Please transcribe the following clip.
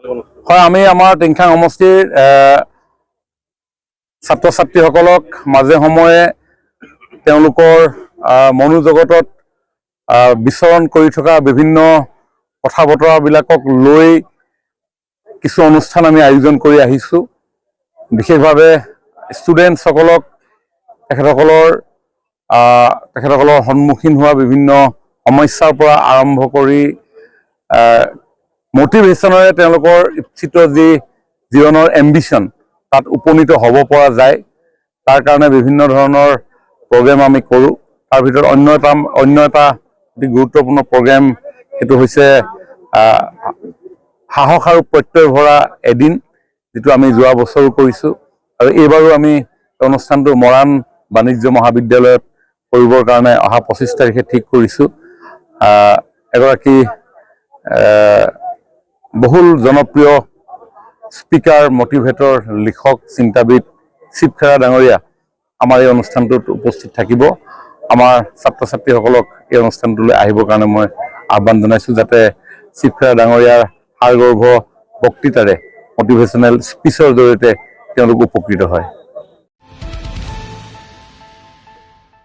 হয়, আমি আমাৰ টিংখাং সমষ্টিৰ ছাত্ৰ ছাত্ৰীসকলক মাজে সময়ে তেওঁলোকৰ মনোজগতত বিচৰণ কৰি থকা বিভিন্ন কথা বতৰাবিলাকক লৈ কিছু অনুষ্ঠান আমি আয়োজন কৰি আহিছোঁ। বিশেষভাৱে ষ্টুডেণ্টসকলক তেখেতসকলৰ সন্মুখীন হোৱা বিভিন্ন সমস্যাৰ পৰা আৰম্ভ কৰি মটিভেশ্যনেৰে তেওঁলোকৰ ইচ্ছিত যি জীৱনৰ এম্বিশ্যন তাত উপনীত হ'ব পৰা যায়, তাৰ কাৰণে বিভিন্ন ধৰণৰ প্ৰগ্ৰেম আমি কৰোঁ। তাৰ ভিতৰত অন্য এটা অতি গুৰুত্বপূৰ্ণ প্ৰগ্ৰেম সেইটো হৈছে সাহস আৰু প্ৰত্যয় ভৰা এদিন, যিটো আমি যোৱা বছৰো কৰিছোঁ আৰু এইবাৰো আমি অনুষ্ঠানটো মৰাণ বাণিজ্য মহাবিদ্যালয়ত কৰিবৰ কাৰণে অহা 25 তাৰিখে ঠিক কৰিছোঁ। এগৰাকী বহুল জনপ্ৰিয় স্পিকাৰ, মটিভেটৰ, লিখক, চিন্তাবিদ শিৱ খেৰা ডাঙৰীয়া আমাৰ এই অনুষ্ঠানটোত উপস্থিত থাকিব। আমাৰ ছাত্ৰ ছাত্ৰীসকলক এই অনুষ্ঠানটোলৈ আহিবৰ কাৰণে মই আহ্বান জনাইছোঁ, যাতে শিৱ খেৰা ডাঙৰীয়াৰ সাৰগৰ্ভ বক্তৃতাৰে, মটিভেশ্যনেল স্পীচৰ জৰিয়তে তেওঁলোক উপকৃত হয়।